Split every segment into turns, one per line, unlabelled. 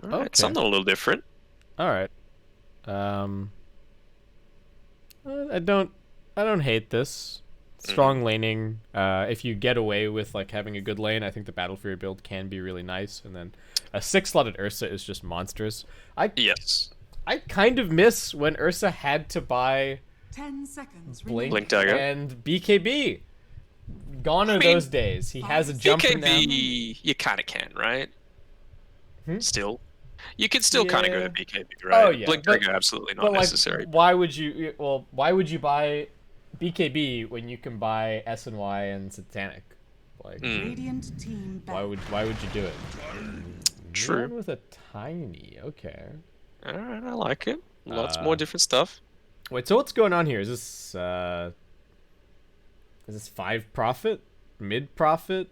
Alright, something a little different.
All right. I don't hate this. Strong laning. If you get away with like having a good lane, I think the Battle Fury build can be really nice. And then a 6-slotted Ursa is just monstrous.
Yes.
I kind of miss when Ursa had to buy
10 seconds
Blink Dagger.
and BKB. Gone are those days. He has a jump now.
BKB, you kind of can, right?
Hmm?
Still. You can still kind of go
Yeah.
to BKB, right?
Oh, yeah,
Blink
but-
Dagger, absolutely not
But like,
necessary.
why would you? Well, why would you buy BKB when you can buy SNY and Satanic? Like,
Radiant team
why would you do it?
True.
Neon with a tiny. Okay.
Alright, I like it. Lots more different stuff.
Wait. So what's going on here? Is this 5 profit? Mid profit?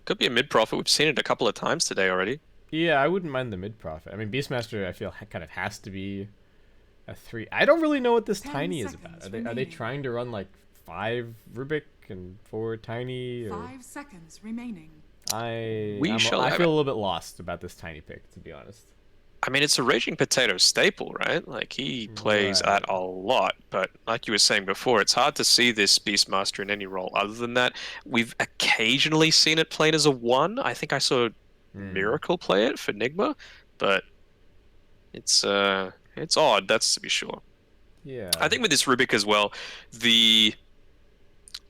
Could be a mid profit. We've seen it a couple of times today already.
Yeah, I wouldn't mind the mid profit. I mean, Beastmaster, I feel kind of has to be a 3. I don't really know what this
10
tiny is about. Are they
remaining.
trying to run like 5 Rubik and 4 tiny? Or...
5 seconds remaining.
I feel
have
a little bit lost about this tiny pick, to be honest.
I mean, it's a Raging Potato staple, right? Like, he plays
Right.
that a lot, but like you were saying before, it's hard to see this Beastmaster in any role other than that. We've occasionally seen it played as a 1. I think I saw Miracle play it for Nigma, but it's odd, that's to be sure.
Yeah.
I think with this Rubik as well, I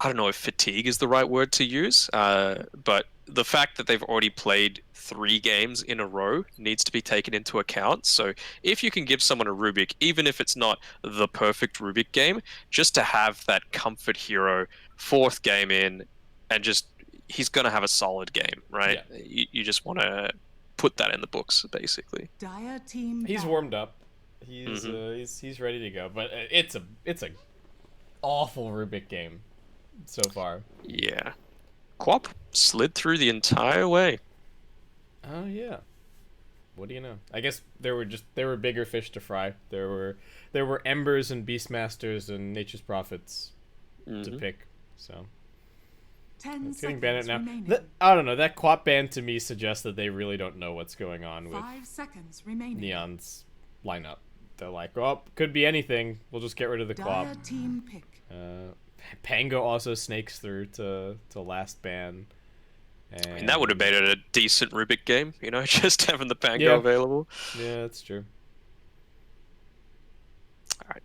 don't know if fatigue is the right word to use, but the fact that they've already played 3 games in a row needs to be taken into account. So if you can give someone a Rubik, even if it's not the perfect Rubik game, just to have that comfort hero 4th game in, and just he's going to have a solid game, right?
Yeah.
You just want to put that in the books, basically.
Dire team
He's
back.
warmed up. He's ready to go, but it's a awful Rubik game so far.
Yeah. Quap slid through the entire way.
Oh yeah. What do you know? I guess there were bigger fish to fry. There were Embers and Beastmasters and Nature's Prophets to pick. So
10
it's getting
seconds
banned now.
remaining.
I don't know. That Quap ban to me suggests that they really don't know what's going on with
5 seconds remaining.
Neon's lineup. They're like, oh, could be anything. We'll just get rid of the Quap.
Dire team pick.
Pango also snakes through to last ban.
And that would have made it a decent Rubik game, you know, just having the Pango
Yeah.
available.
Yeah, that's true.
All right.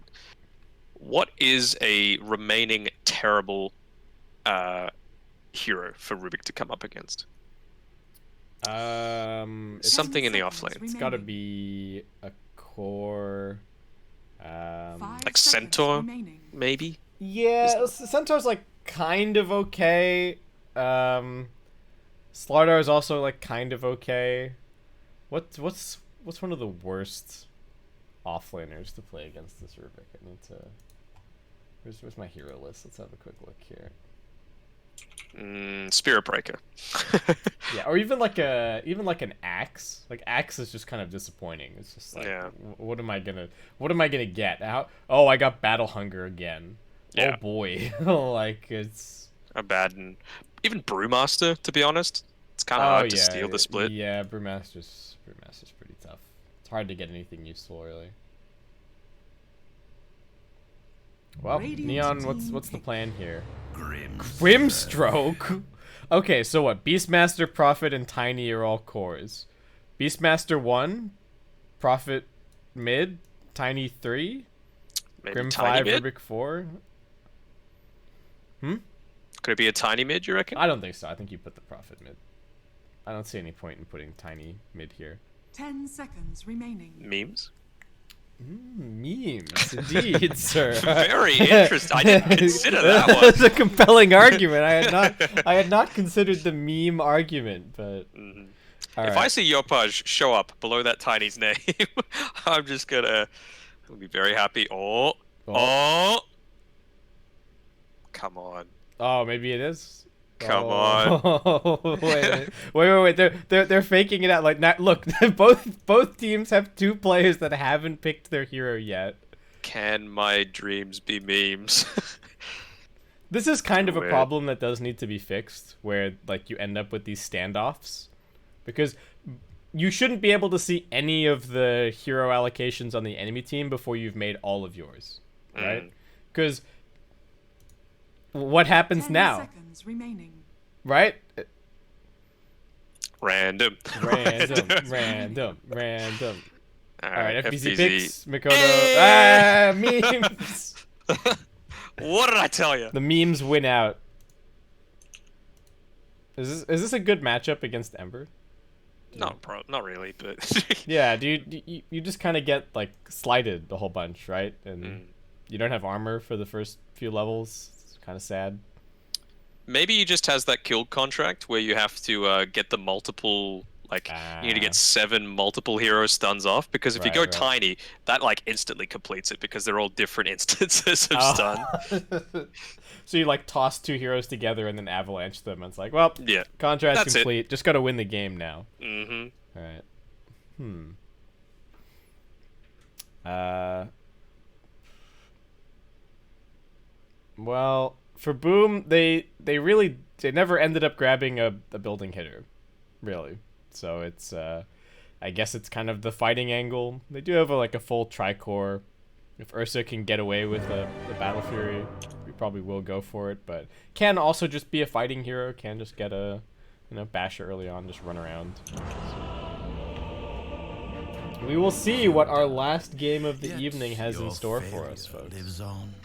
What is a remaining terrible hero for Rubik to come up against?
It's
Something in the
10
off lane.
seconds
It's got to
remaining.
be a core.
5
Like
seconds
Centaur,
remaining.
maybe?
Yeah, Centaur's like kind of okay. Slardar is also like kind of okay. What's one of the worst offlaners to play against this Rubik? I need to. Where's my hero list? Let's have a quick look here.
Spirit Breaker.
Yeah, or even like an axe. Like axe is just kind of disappointing. It's just like,
Yeah.
what am I gonna get? Oh, I got Battle Hunger again.
Yeah.
Oh boy, like it's.
A bad and even Brewmaster, to be honest. It's kind of hard to steal the split.
Yeah, Brewmaster's pretty tough. It's hard to get anything useful, really. Well,
Radiant
Neon,
team
what's the
pick.
plan here? Grimstroke. Okay, so what? Beastmaster, Prophet, and Tiny are all cores. Beastmaster 1, Prophet mid, Tiny 3,
Maybe
Grim
tiny
5,
mid?
Rubik 4.
Could it be a tiny mid, you reckon?
I don't think so. I think you put the Prophet mid. I don't see any point in putting Tiny mid here.
10 seconds remaining.
Memes?
Memes, indeed, sir.
Very interesting. I didn't consider that one.
That's a compelling argument. I had not considered the meme argument, but all
If
right.
I see Yopaj show up below that tiny's name, I'm just gonna be very happy. Oh. Come on.
Oh, maybe it is.
Come on.
on. Wait. They're faking it out. Like, look, both teams have 2 players that haven't picked their hero yet.
Can my dreams be memes?
This is kind of a
Weird.
problem that does need to be fixed, where like you end up with these standoffs, because you shouldn't be able to see any of the hero allocations on the enemy team before you've made all of yours, right? Because what happens
10
now,
seconds remaining.
right?
Random.
Random.
All
All right,
right,
FBZ
FBZ.
picks Mikoto. Memes.
What did I tell you?
The memes win out. Is this a good matchup against Ember?
Not really, but
Yeah, dude, you just kind of get like slighted a whole bunch, right? And you don't have armor for the first few levels. It's kind of sad.
maybe he just has that guild contract where you have to get the multiple, like you need to get 7 multiple hero stuns off, because if you
Right,
go
right.
tiny, that like instantly completes it because they're all different instances of stun.
So you like toss 2 heroes together and then avalanche them. And it's like, well,
Yeah,
contract
that's
complete. Just got to win the game now.
Mm-hmm.
All right. Well, for Boom, they never ended up grabbing a building hitter, really. So it's I guess it's kind of the fighting angle. They do have like a full tricore. If Ursa can get away with the Battle Fury, we probably will go for it. But can also just be a fighting hero. Can just get a basher early on, just run around. We will see what our last game of the evening has in store for us, folks.
Lives on.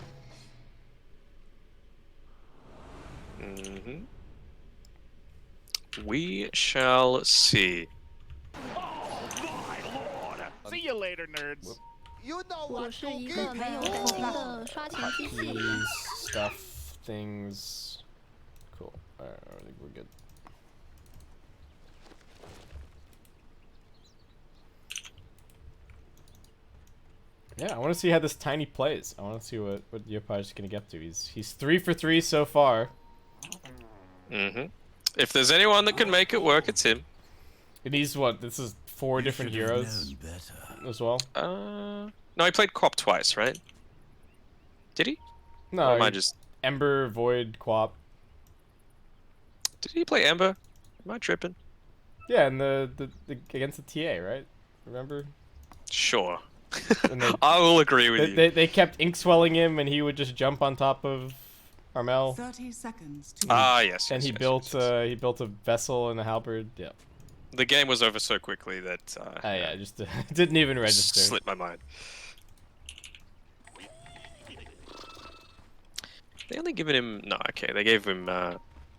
We shall see.
See you later, nerds.
You know
我
what
是
to
一
give.
个没有更新的刷钱机器。
Keys, stuff, things. Cool. Alright, I think we're good. Yeah, I want to see how this Tiny plays. I want to see what Yopaj's going to get to. He's 3 for 3 so far.
If there's anyone that can make it work, it's him.
And he's what? This is 4 different
Should have
heroes
known better.
as well?
No, he played Quap twice, right? Did he? Or
No,
am I just...
Ember, Void, Quap.
Did he play Ember? Am I tripping?
Yeah, and the against the TA, right? Remember?
Sure.
And they-
I will agree with you.
They kept ink swelling him, and he would just jump on top of Armel.
30 seconds to
Ah, yes.
And
yes,
he
yes,
built
yes, yes.
he built a vessel and a halberd. Yeah.
The game was over so quickly that
Yeah, just didn't even register.
slipped my mind. They only given him... No, okay. They gave him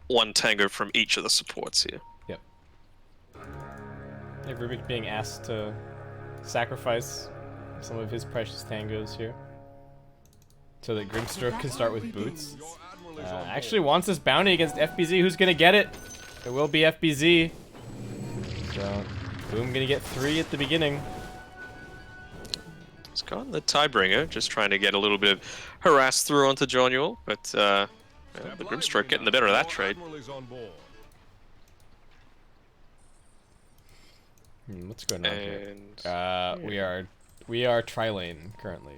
1 tango from each of the supports here.
Yep. Yeah, Rubik being asked to sacrifice some of his precious tangos here, so that Grimstroke can start with boots. Actually wants this bounty against FBZ. Who's gonna get it? It will be FBZ. So, Boom gonna get 3 at the beginning.
He's got the Tiebringer, just trying to get a little bit of harass through onto Jonuel, but the Grimstroke getting the better of that trade.
What's going on here?
And
We are tri-lane currently.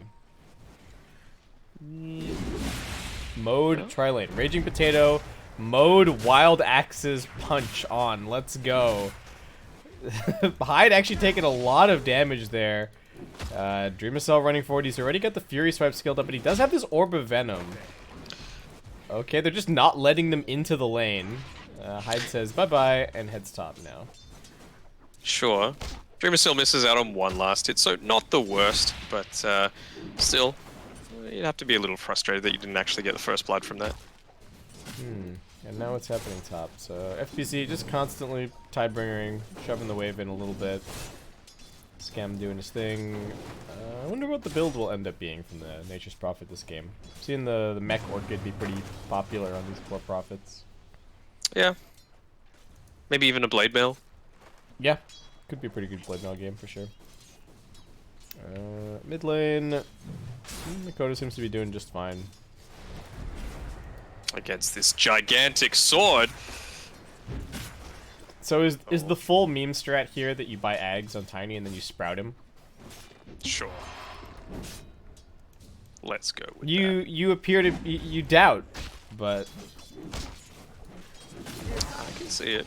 Mode tri-lane. Raging Potato. Mode Wild Axe's Punch on. Let's go. Hyde actually taking a lot of damage there. Dreamacell running forward. He's already got the Fury Swipe skilled up, but he does have this Orb of Venom. Okay, they're just not letting them into the lane. Hyde says bye-bye and heads top now.
sure. Dreamacell misses out on 1 last hit, so not the worst, but still, you'd have to be a little frustrated that you didn't actually get the first blood from that.
And now what's happening top? So FPC just constantly Tiebringering, shoving the wave in a little bit. Scam doing his thing. I wonder what the build will end up being from the Nature's Prophet this game. Seeing the Mech Orchid be pretty popular on these core Prophets.
Yeah. Maybe even a Blade Mail.
Yeah, could be a pretty good Blade Mail game for sure. Mid lane, Mikoto seems to be doing just fine.
Against this gigantic sword.
So is the full meme strat here that you buy Ags on Tiny and then you sprout him?
Sure. Let's go with
You appear to you doubt, but
that. I can see it.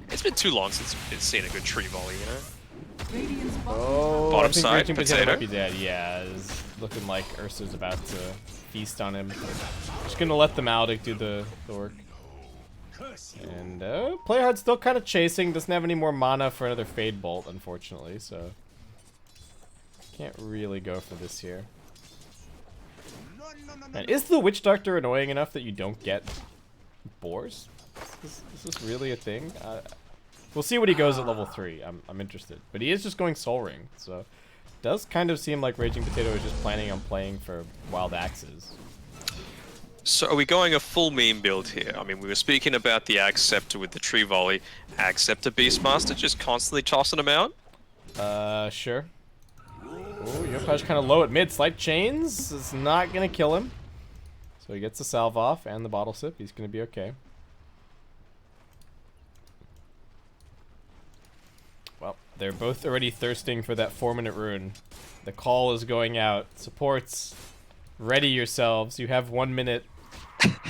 It's been too long since it's seen a good tree volley, you know?
Radiant's
Oh,
Bottom
I think
side,
Raging Potato might
Potato.
be dead. Yeah, it's looking like Ursa's about to feast on him. Just gonna let the Maldic do the work. And Playhard's still kind of chasing. Doesn't have any more mana for another Fade Bolt, unfortunately, so can't really go for this here. And is the Witch Doctor annoying enough that you don't get boars? Is this really a thing? We'll see what he goes at level 3. I'm interested. But he is just going Soul Ring, so does kind of seem like Raging Potato is just planning on playing for Wild Axes.
So are we going a full meme build here? I mean, we were speaking about the Ag Scepter with the tree volley. Ag Scepter Beastmaster just constantly tossing them out?
Sure. Oh, Yopaj kind of low at mid. Slight chains is not going to kill him. So he gets the salve off and the bottle sip. He's going to be okay. Well, they're both already thirsting for that 4-minute rune. The call is going out. Supports, ready yourselves. You have 1 minute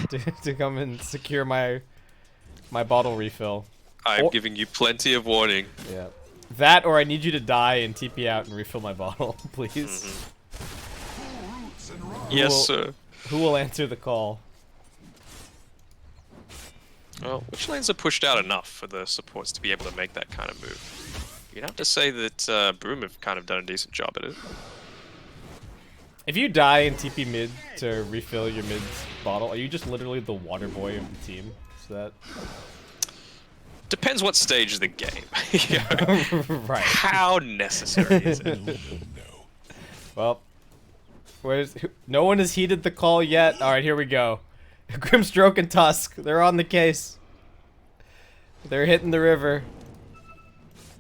to come and secure my bottle refill.
I'm giving you plenty of warning.
Yeah. That, or I need you to die and TP out and refill my bottle, please.
Yes, sir.
Who will answer the call?
Well, which lanes are pushed out enough for the supports to be able to make that kind of move? You'd have to say that Broom have kind of done a decent job at it.
If you die and TP mid to refill your mid bottle, are you just literally the water boy of the team? Is that...
Depends what stage of the game. You know,
right.
how necessary is it?
Well, no one has heeded the call yet. All right, here we go. Grimstroke and Tusk, they're on the case. They're hitting the river.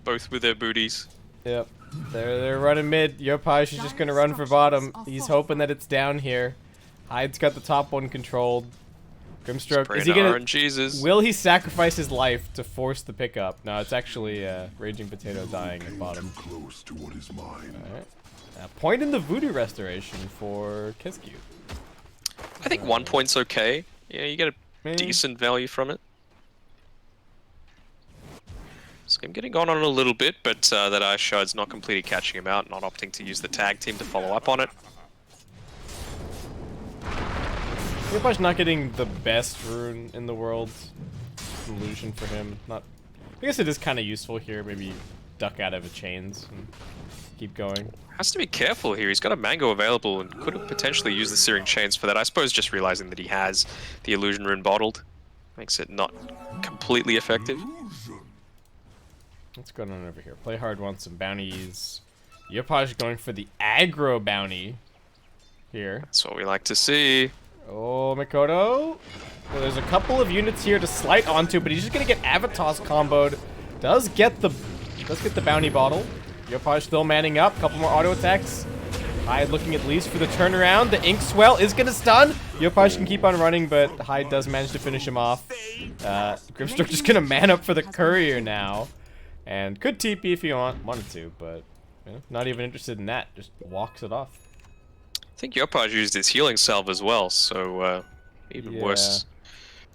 Both with their booties.
Yep. They're running mid. Yopaj is just gonna run for bottom. He's hoping that it's down here. Hyde's got the top one controlled. Grimstroke, is he gonna...
Jesus.
Will he sacrifice his life to force the pickup? No, it's actually Raging Potato dying at bottom.
Close to what is mine.
Alright. Point in the Voodoo Restoration for Kiskew.
I think 1 point's okay. Yeah, you get a decent value from it. So I'm getting on a little bit, but that Ice Shard's not completely catching him out, not opting to use the tag team to follow up on it.
Yopaj not getting the best rune in the world. Illusion for him. Not. I guess it is kind of useful here. Maybe duck out of the chains and keep going.
Has to be careful here. He's got a mango available and could have potentially used the Searing Chains for that. I suppose just realizing that he has the Illusion Rune bottled makes it not completely effective.
What's going on over here? Play hard wants some bounties. Yopaj going for the aggro bounty here.
That's what we like to see.
Oh, Mikoto. Well, there's a couple of units here to slight onto, but he's just gonna get Avatar's comboed. Does get the bounty bottle. Yopaj still manning up. Couple more auto attacks. Hyde looking at least for the turnaround. The Ink Swell is gonna stun. Yopaj can keep on running, but Hyde does manage to finish him off. Grimstroke just gonna man up for the courier now. And could TP if he wanted to, but not even interested in that. Just walks it off.
I think Yopaj used his healing salve as well, so even worse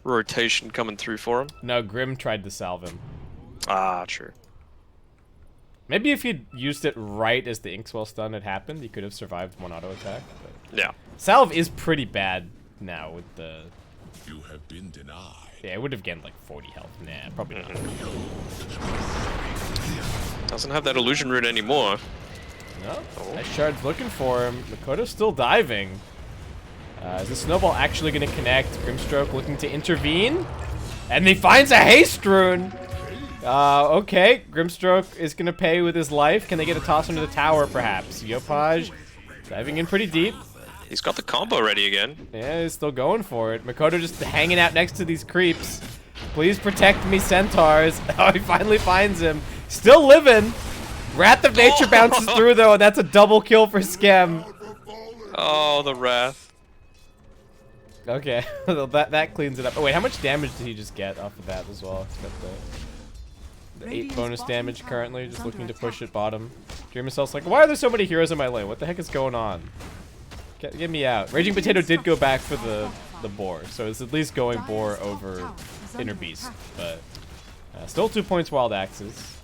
rotation coming through for him.
No, Grim tried to salve him.
Ah, true.
Maybe if he'd used it right as the Inkswell stun had happened, he could have survived one auto attack. But
Yeah.
salve is pretty bad now with the...
You have been denied.
Yeah, it would have gained like 40 health. Nah, probably not.
Doesn't have that illusion rune anymore.
No. Ice Shard's looking for him. Makoto's still diving. Is the snowball actually going to connect? Grimstroke looking to intervene. And he finds a haste rune. Okay. Grimstroke is going to pay with his life. Can they get a toss into the tower, perhaps? Yopaj diving in pretty deep.
He's got the combo ready again.
Yeah, he's still going for it. Makoto just hanging out next to these creeps. Please protect me, centaurs. Oh, he finally finds him. Still living. Wrath of Nature bounces through, though, and that's a double kill for Skem.
Oh, the Wrath.
Okay, that cleans it up. Oh, wait, how much damage did he just get off of that as well? He's got the 8 bonus damage currently, just looking to push it bottom. Dream himself's like, why are there so many heroes in my lane? What the heck is going on? Get me out. Raging Potato did go back for the boar, so it's at least going boar over Inner Beast, but Still 2 points wild axes.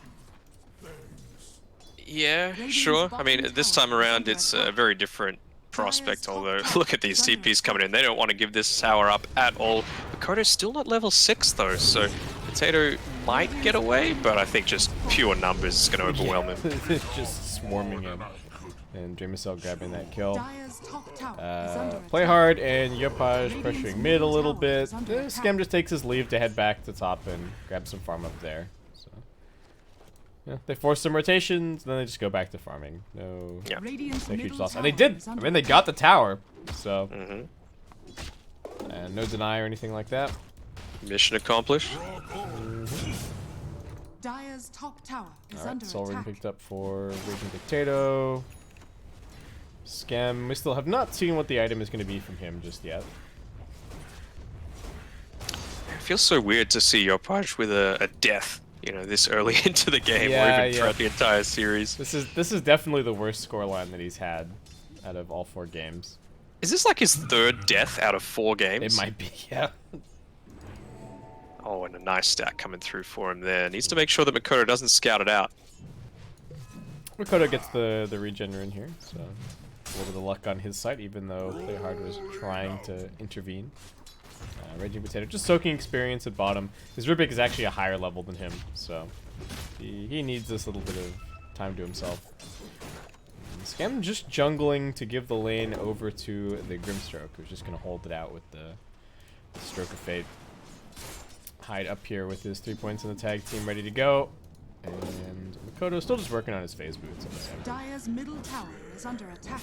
Yeah, sure. I mean, this time around, it's a very different prospect, although look at these TPs coming in. They don't want to give this tower up at all. Makoto's still not level 6, though, so Potato might get away, but I think just pure numbers is going to overwhelm him.
Just swarming him. And Dreamcell grabbing that kill.
Dire's top tower is under
Play
attack.
hard, and Yopaj pressuring mid a little bit. Scam just takes his leave to head back to top and grab some farm up there. So, yeah, they force some rotations, then they just go back to farming. No,
Yeah.
Radiant's
no huge
middle
loss. And they
tower
did.
is
I
under
mean, they got the tower. So,
Mm-hmm.
and no deny or anything like that.
Mission accomplished.
Dire's top tower is
Alright,
under
Soul Ring
attack.
picked up for Raging Potato. Scam, we still have not seen what the item is going to be from him just yet.
It feels so weird to see Yopaj with a death, you know, this early into the game, or
Yeah,
even
yeah.
throughout the entire series.
This is definitely the worst scoreline that he's had out of all 4 games.
Is this like his 3rd death out of 4 games?
It might be, yeah.
Oh, and a nice stack coming through for him there. Needs to make sure that Makoto doesn't scout it out.
Makoto gets the regener in here, so a little bit of luck on his side, even though Playhard was trying to intervene. Raging Potato just soaking experience at bottom. His Rubik is actually a higher level than him, so he needs this little bit of time to himself. And Scam just jungling to give the lane over to the Grimstroke, who's just going to hold it out with the Stroke of Fate. Hyde up here with his 3 points in the tag team ready to go. And Makoto still just working on his phase boots.
Dire's middle tower is under attack.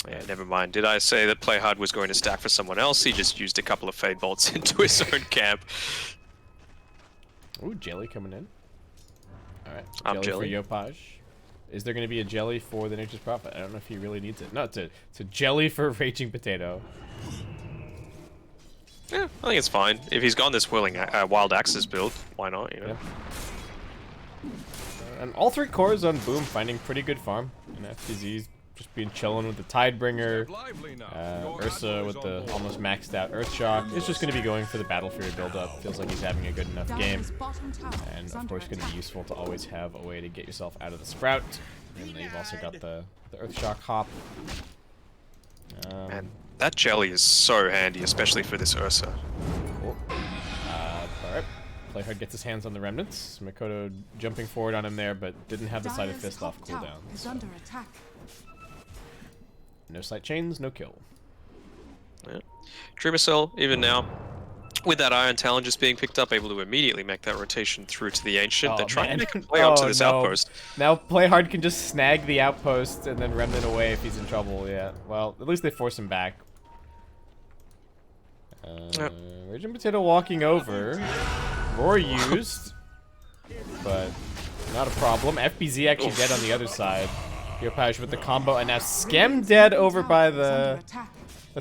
Yeah, never mind. Did I say that Playhard was going to stack for someone else? He just used a couple of Fade Bolts into his own camp.
Ooh, Jelly coming in. Alright,
I'm
jelly for Yopaj. Is there going to be a Jelly for the Nature's Prophet? I don't know if he really needs it. No, it's a Jelly for Raging Potato.
Yeah, I think it's fine. If he's gone this Whirling Wild Axes build, why not, you know?
Yeah. And all 3 cores on Boom finding pretty good farm. And FTZ's just being chilling with the Tidebringer. Ursa with the almost maxed out Earthshock. It's just going to be going for the Battle Fury build-up. Feels like he's having a good enough game.
Dire's bottom tower
And
is
of
under
course going to
attack.
be useful to always have a way to get yourself out of the Sprout. And then you've also got the Earthshock hop.
Man, that jelly is so handy, especially for this Ursa.
Cool. Alright. Playhard gets his hands on the remnants. Makoto jumping forward on him there, but didn't have the Sleight of
Dire's
Fist
top
off
tower
cooldown.
is
So
under attack.
no sight chains, no kill.
Yeah. Dreamcell, even now, with that Iron Talon just being picked up, able to immediately make that rotation through to the Ancient.
Oh,
They're trying
man.
to make a play onto
Oh,
this
no.
outpost.
Now Playhard can just snag the outpost and then remnant away if he's in trouble. Yeah. Well, at least they force him back.
Yep.
Raging Potato walking over. Roar used, but not a problem. FBZ actually dead on the other side. Yopaj with the combo, and now Scam dead over by
Tower is under
the
attack.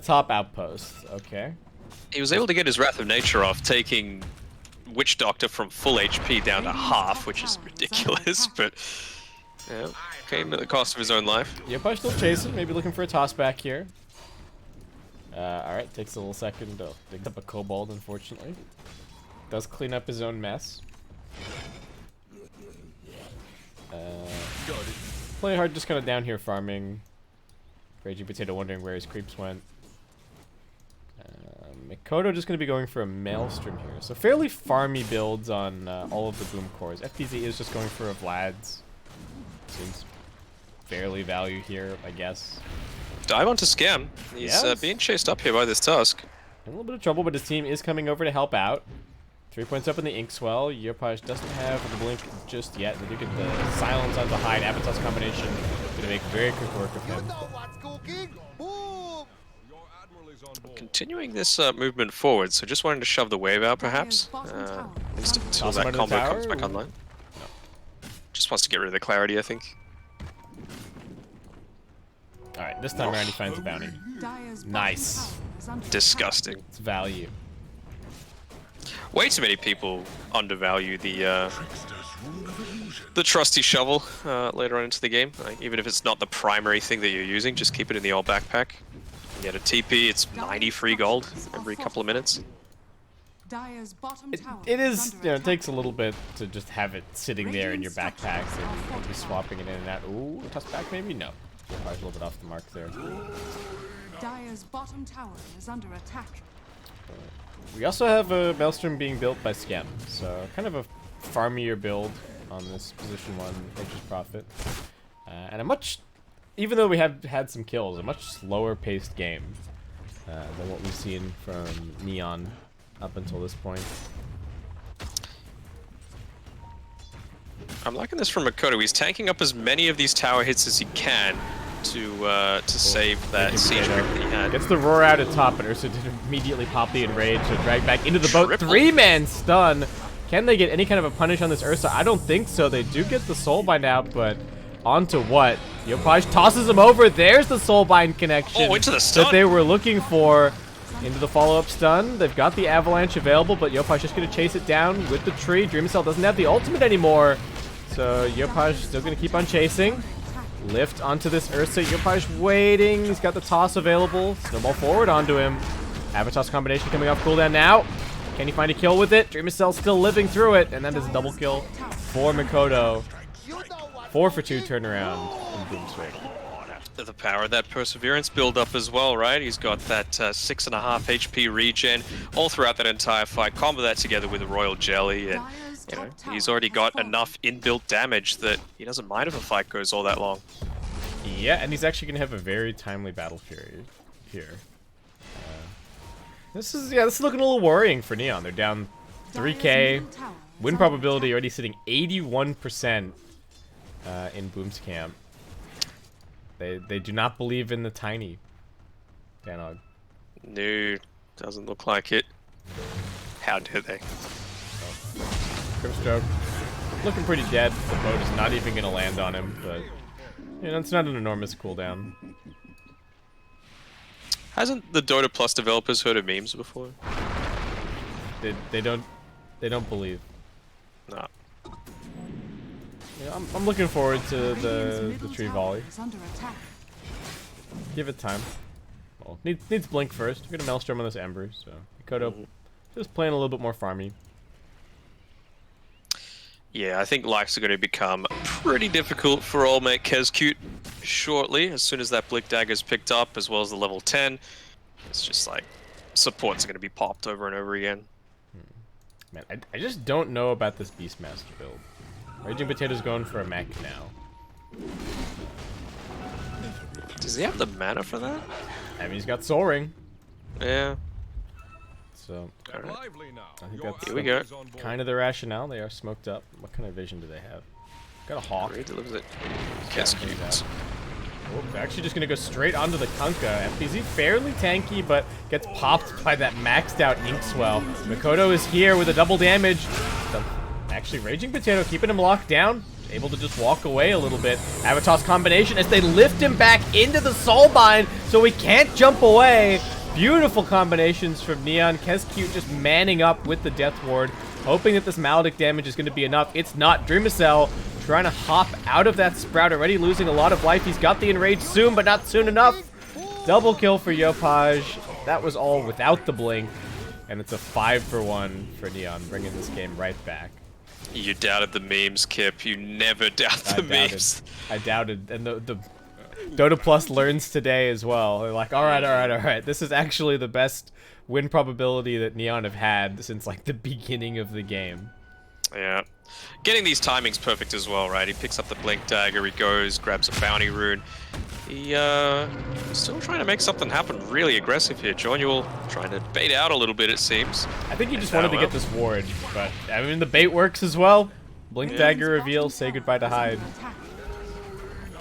top outpost. Okay.
He was able to get his Wrath of Nature off, taking Witch Doctor from full HP down to half, which is ridiculous, but yeah, came at the cost of his own life.
Yopaj still chasing, maybe looking for a toss back here. Alright, takes a little second to dig up a Kobold, unfortunately. Does clean up his own mess. Playhard just kind of down here farming. Raging Potato wondering where his creeps went. Makoto just going to be going for a Maelstrom here. So fairly farmy builds on all of the Boom cores. FPZ is just going for a Vlad's. Seems fairly value here, I guess.
Dive onto Scam. He's
Yes.
being chased up here by this Tusk.
In a little bit of trouble, but his team is coming over to help out. 3 points up in the Inkswell. Yopaj doesn't have the blink just yet. They do get the silence on the Hyde. Avatar's combination going to make very quick work of him.
Continuing this movement forward, so just wanting to shove the wave out, perhaps. At least until
Toss him
that
under the
combo
tower,
comes back
or-
online. Just wants to get rid of the clarity, I think.
Alright, this time around he finds a bounty.
Dire's bottom
Nice.
tower is under attack.
Disgusting.
It's value.
Way too many people undervalue the trusty shovel later on into the game. Like, even if it's not the primary thing that you're using, just keep it in the old backpack. You get a TP, it's 90 free gold every couple of minutes.
Dire's bottom tower
It is,
under
you know, it
attack.
takes a little bit to just have it sitting there in your backpacks and be swapping it in and out. Ooh, toss back maybe? No. Probably a little bit off the mark there.
Dire's bottom tower is under attack.
We also have a Maelstrom being built by Skem, so kind of a farmier build on this position 1 Nature's Prophet. And a much, even though we have had some kills, a much slower paced game than what we've seen from Neon up until this point.
I'm liking this from Makoto. He's tanking up as many of these tower hits as he can to save that siege grip that he had.
Gets the roar out at top, but Ursa did immediately pop the enrage and drag back into the boat.
Triple.
3-man stun. Can they get any kind of a punish on this Ursa? I don't think so. They do get the soulbind, but onto what? Yopaj tosses him over. There's the soulbind connection
into the stun.
that they were looking for. Into the follow-up stun. They've got the avalanche available, but Yopaj just going to chase it down with the tree. Dreamcell doesn't have the ultimate anymore, so Yopaj still going to keep on chasing. Lift onto this Ursa. Yopaj waiting. He's got the toss available. Snowball forward onto him. Avatos combination coming off cooldown now. Can he find a kill with it? Dreamcell still living through it, and that is a double kill for Makoto. 4 for 2 turnaround in Boom Swing.
The power of that perseverance build up as well, right? He's got that 6.5 HP regen all throughout that entire fight. Combo that together with a royal jelly, and you know, he's already got enough inbuilt damage that he doesn't mind if a fight goes all that long.
Yeah, and he's actually going to have a very timely battle fury here. This is looking a little worrying for Neon. They're down 3k. Win probability already sitting 81% in Boom's camp. They do not believe in the tiny Danog.
No, doesn't look like it. How dare they?
Grimstroke looking pretty dead. The boat is not even going to land on him, but you know, it's not an enormous cooldown.
Hasn't the Dota Plus developers heard of memes before?
They don't believe.
No.
Yeah, I'm looking forward to the tree volley. Give it time. Well, needs blink first. We're gonna Maelstrom on this Ember, so Makoto just playing a little bit more farmy.
Yeah, I think likes are going to become pretty difficult for old mate Kezcute shortly, as soon as that Blink Dagger's picked up, as well as the level 10. It's just like, supports are going to be popped over and over again.
Man, I just don't know about this Beastmaster build. Raging Potato's going for a mech now.
Does he have the mana for that?
I mean, he's got Soul Ring,
Yeah.
so
All right.
I think that's
Here we go.
kind of the rationale. They are smoked up. What kind of vision do they have? Got a Hawk.
He delivers it.
Something like
Kezcute.
that. Oh, they're actually just going to go straight onto the Kunkka. FPZ fairly tanky, but gets popped by that maxed out Inkswell. Makoto is here with a double damage. Actually, Raging Potato keeping him locked down. Able to just walk away a little bit. Avatos combination as they lift him back into the Soulbind so he can't jump away. Beautiful combinations from Neon. Kezcute just manning up with the Death Ward, hoping that this Maledict damage is going to be enough. It's not. Dreamcell trying to hop out of that Sprout, already losing a lot of life. He's got the Enrage soon, but not soon enough. Double kill for Yopaj. That was all without the blink, and it's a 5-for-1 for Neon, bringing this game right back.
You doubted the memes, Kip. You never doubt the memes.
I doubted, and the Dota Plus learns today as well. They're like, all right. This is actually the best win probability that Neon have had since like the beginning of the game.
Yeah. Getting these timings perfect as well, right? He picks up the Blink Dagger, he goes, grabs a Bounty Rune. He, still trying to make something happen really aggressive here. Jonuel trying to bait out a little bit, it seems.
I think he just wanted to get this ward, but I mean the bait works as well. Blink Dagger reveal, say goodbye to Hyde.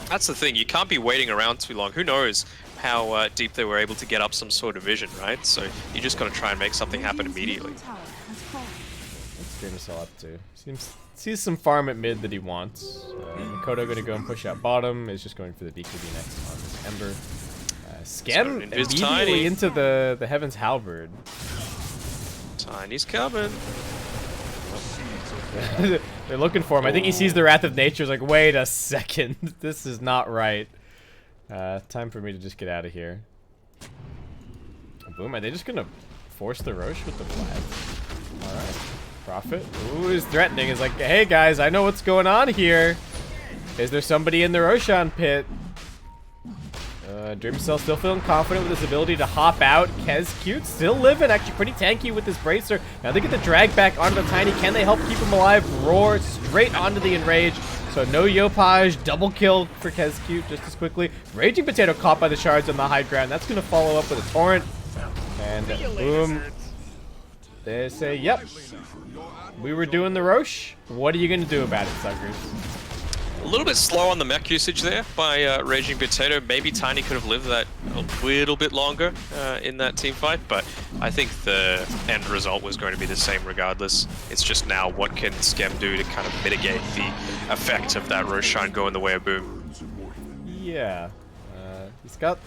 That's the thing, you can't be waiting around too long. Who knows how deep they were able to get up some sort of vision, right? So you just gotta try and make something happen immediately.
What's Dreamcell up to? Sees some farm at mid that he wants. Makoto gonna go and push out bottom. Is just going for the BKB next on this Ember. Skem immediately into the Heaven's Halberd.
Tiny's coming.
They're looking for him. I think he sees the Wrath of Nature. Is like, wait a second, this is not right. Time for me to just get out of here. Boom! Are they just gonna force the Roche with the flag? Prophet. Ooh, he's threatening. He's like, hey guys, I know what's going on here. Is there somebody in the Roshan pit? Dreamcell still feeling confident with his ability to hop out. Kez cute, still living, actually pretty tanky with this bracer. Now they get the drag back onto the Tiny. Can they help keep him alive? Roar straight onto the Enrage. So no Yopaj, double kill for Kez cute just as quickly. Raging Potato caught by the shards on the high ground. That's going to follow up with a Torrent. And boom. They say, yep, we were doing the Roche. What are you going to do about it, suckers?
A little bit slow on the mech usage there by Raging Potato. Maybe Tiny could have lived that a little bit longer in that team fight, but I think the end result was going to be the same regardless. It's just now what can Skem do to kind of mitigate the effect of that Roshan going the way of Boom.
Yeah. He's got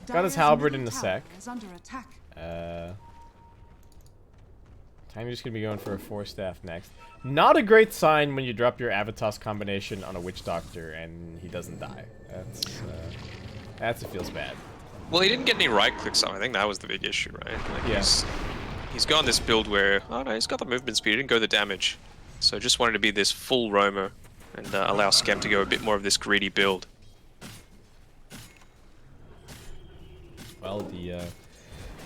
his halberd in the sec. Tiny's just gonna be going for a 4-staff next. Not a great sign when you drop your Avatos combination on a Witch Doctor and he doesn't die. That's it feels bad.
Well, he didn't get any right clicks on. I think that was the big issue, right? Like
Yes.
He's gone this build where, oh no, he's got the movement speed, he didn't go the damage. So just wanted to be this full roamer and allow Skem to go a bit more of this greedy build.
Well, the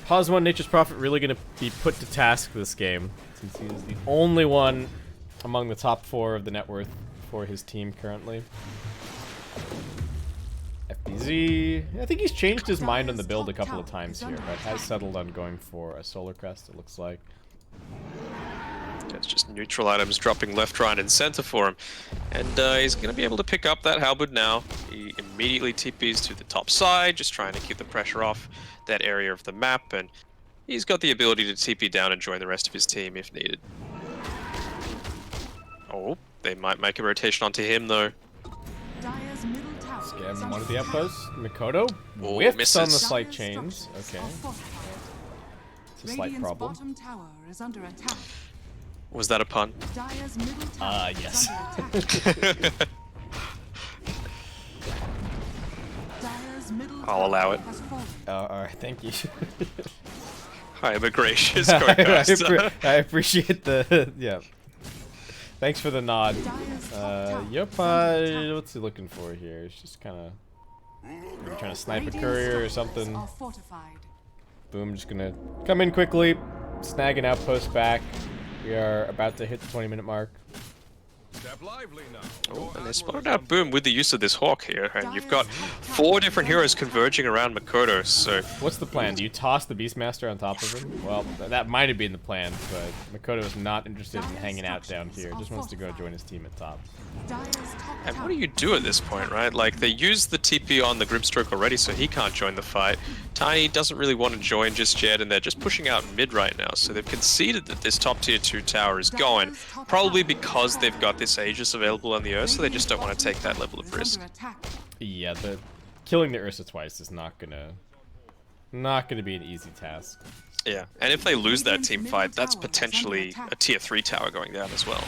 Pause 1 Nature's Prophet really going to be put to task this game, since he is the only one among the top 4 of the net worth for his team currently. FBZ, I think he's changed his mind on the build a couple of times here, but has settled on going for a Solar Crest, it looks like.
It's just neutral items dropping left, right, and center for him. And he's going to be able to pick up that halberd now. He immediately TPs to the top side, just trying to keep the pressure off that area of the map. And he's got the ability to TP down and join the rest of his team if needed. Oh, they might make a rotation onto him, though.
Skem one of the outposts. Mikoto
Oh,
whiffs
misses.
on the slight chains. Okay. It's a slight problem.
Was that a pun?
Yes.
I'll allow it.
Alright, thank you.
I am a gracious
I
co-caster.
appreciate the, yeah. Thanks for the nod. Yopai, what's he looking for here? He's just kind of trying to snipe a courier or something. Boom, just gonna come in quickly, snag an outpost back. We are about to hit the 20-minute mark.
Oh, and they spotted out Boom with the use of this Hawk here, and you've got 4 different heroes converging around Mikoto, so...
What's the plan? Do you toss the Beastmaster on top of him? Well, that might have been the plan, but Mikoto is not interested in hanging out down here. Just wants to go join his team at top.
And what do you do at this point, right? Like, they used the TP on the Grimstroke already, so he can't join the fight. Tiny doesn't really want to join just yet, and they're just pushing out mid right now, so they've conceded that this top tier 2 tower is going, probably because they've got this Aegis available on the Earth, so they just don't want to take that level of risk.
Yeah, the killing the Ursa twice is not gonna be an easy task.
Yeah, and if they lose that team fight, that's potentially a tier 3 tower going down as well.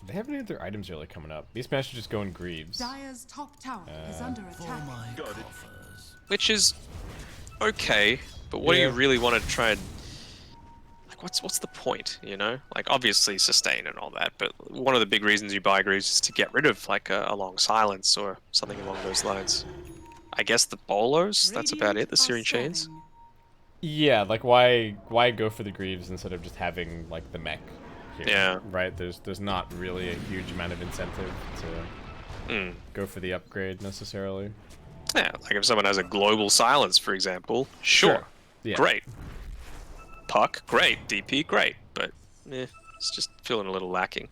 Do they have any other items really coming up? These matches just going Greaves.
Dire's top tower is under attack.
Which is okay, but what do you really want to try and... Like, what's the point, you know? Like, obviously sustain and all that, but one of the big reasons you buy Greaves is to get rid of, like, a long silence or something along those lines. I guess the bolos, that's about it, the Searing Chains.
Yeah, like, why go for the Greaves instead of just having, like, the mech here?
Yeah.
Right? There's not really a huge amount of incentive to go for the upgrade, necessarily.
Yeah, like if someone has a global silence, for example, sure.
Yeah.
Great. Puck, great. DP, great. But, it's just feeling a little lacking.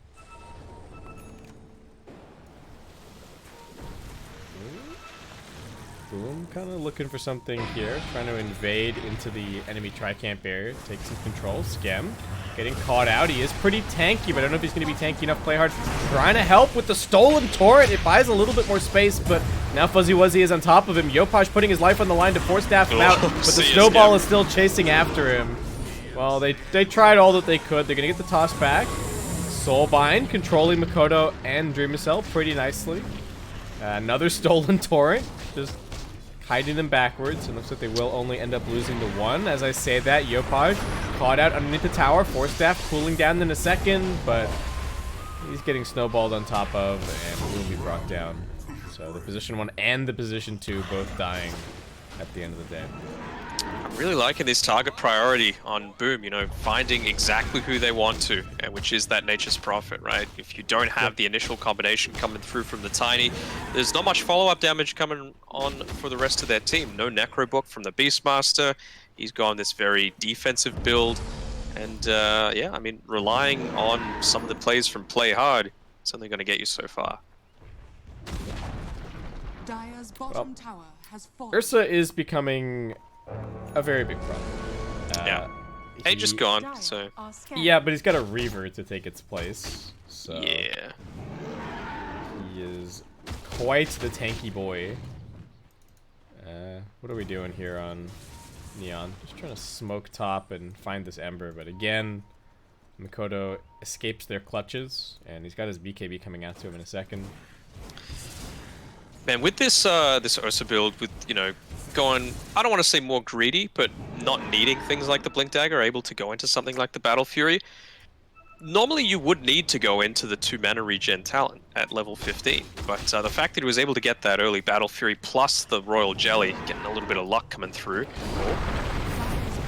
Boom, kind of looking for something here. Trying to invade into the enemy tri-camp area. Take some control. Skem getting caught out. He is pretty tanky, but I don't know if he's going to be tanky enough. Play hard. Trying to help with the stolen torrent. It buys a little bit more space, but now Fuzzy Wuzzy is on top of him. Yopaj putting his life on the line to force-staff him out, but the snowball is still chasing after him. Well, they tried all that they could. They're going to get the toss back. Soulbind controlling Mikoto and Dreamcell pretty nicely. Another stolen torrent. Just hiding them backwards. It looks like they will only end up losing to one. As I say that, Yopaj caught out underneath the tower. Force Staff cooling down in a second, but he's getting snowballed on top of and will be brought down. So the position 1 and the position 2 both dying at the end of the day.
I'm really liking this target priority on Boom, you know, finding exactly who they want to, and which is that Nature's Prophet, right? If you don't have the initial combination coming through from the Tiny, there's not much follow-up damage coming on for the rest of their team. No Necro Book from the Beastmaster. He's gone this very defensive build. And yeah, I mean, relying on some of the plays from Play Hard, it's only going to get you so far.
Dire's bottom tower has fallen.
Ursa is becoming a very big problem.
Yeah. Hey, just gone, so...
Yeah, but he's got a Reaver to take its place, so...
Yeah.
He is quite the tanky boy. What are we doing here on Neon? Just trying to smoke top and find this Ember, but again, Mikoto escapes their clutches, and he's got his BKB coming out to him in a second.
Man, with this this Ursa build, with, you know, going, I don't want to say more greedy, but not needing things like the Blink Dagger, able to go into something like the Battle Fury, normally you would need to go into the 2-mana regen talent at level 15, but the fact that he was able to get that early Battle Fury plus the Royal Jelly, getting a little bit of luck coming through.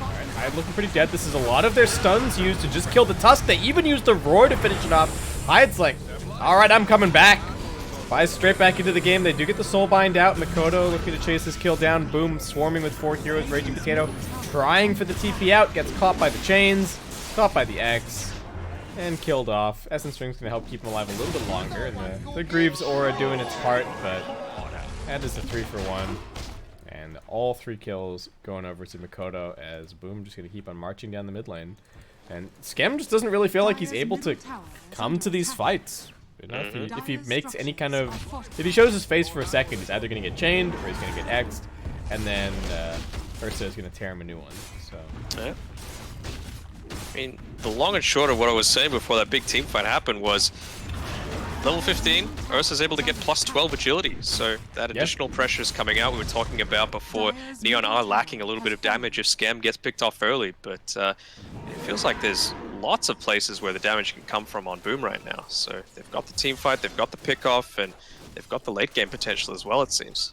Alright, Hyde looking pretty dead. This is a lot of their stuns used to just kill the Tusk. They even used the Roar to finish it off. Hyde's like, alright, I'm coming back. Flies straight back into the game. They do get the Soulbind out. Mikoto looking to chase this kill down. Boom, swarming with 4 heroes. Raging Potato trying for the TP out. Gets caught by the chains. Caught by the X. And killed off. Essence String's going to help keep him alive a little bit longer. And the Greaves Aura doing its part, but that is a 3-for-1. And all 3 kills going over to Mikoto as Boom just going to keep on marching down the mid lane. And Scam just doesn't really feel like he's able to come to these fights. You know, if he makes any kind of... If he shows his face for a second, he's either going to get chained or he's going to get X'd. And then Ursa is going to tear him a new one. So
Yeah. I mean, the long and short of what I was saying before that big team fight happened was level 15, Ursa's able to get plus 12 agility, so that additional pressure is coming out. We were talking about before Neon are lacking a little bit of damage if Scam gets picked off early, but it feels like there's lots of places where the damage can come from on Boom right now. So they've got the team fight, they've got the pick-off, and they've got the late game potential as well, it seems.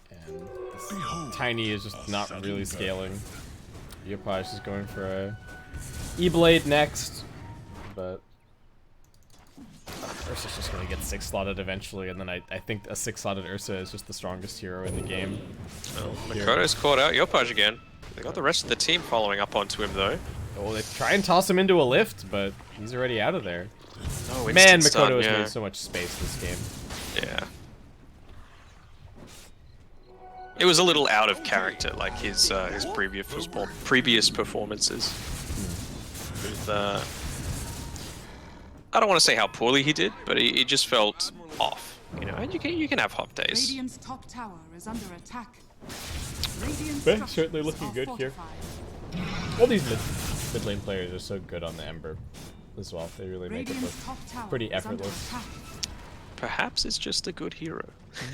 And this Tiny is just not really scaling. Yopaj is going for a E-Blade next, but Ursa's just going to get 6-slotted eventually, and then I think a 6-slotted Ursa is just the strongest hero in the game.
Well, Mikoto's caught out Yopaj again. They got the rest of the team following up onto him though.
Oh, they try and toss him into a lift, but he's already out of there.
Oh,
Man,
stun,
Mikoto has
yeah.
made so much space this game.
Yeah. It was a little out of character, like his previous performances. With, I don't want to say how poorly he did, but he just felt off. You know, and you can have hot days.
Radiant's top tower is under attack.
But certainly looking good here. All these mid lane players are so good on the Ember as well. They really make it look pretty effortless.
Perhaps it's just a good hero.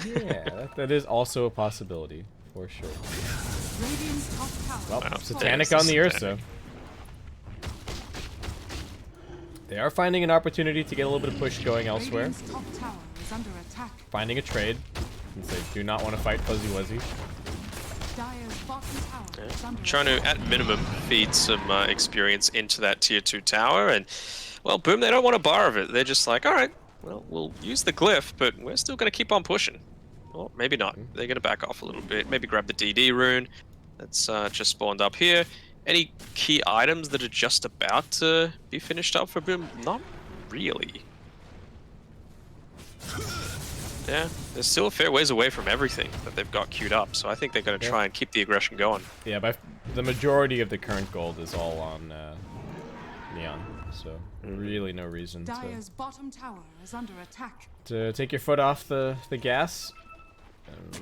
Yeah, that is also a possibility, for sure. Well,
Wow,
Satanic
there's
on the
the
Ursa. They are finding an opportunity to get a little bit of push going elsewhere. Finding a trade, since they do not want to fight Fuzzy Wuzzy.
Trying to, at minimum, feed some experience into that tier 2 tower, and, well, Boom, they don't want a bar of it. They're just like, alright, well, we'll use the glyph, but we're still going to keep on pushing. Or maybe not. They're going to back off a little bit. Maybe grab the DD rune that's just spawned up here. Any key items that are just about to be finished up for Boom? Not really. Yeah, they're still a fair ways away from everything that they've got queued up, so I think they're going to try and keep the aggression going.
Yeah, but the majority of the current gold is all on Neon, so really no reason
Dire's bottom tower is under attack.
to take your foot off the gas.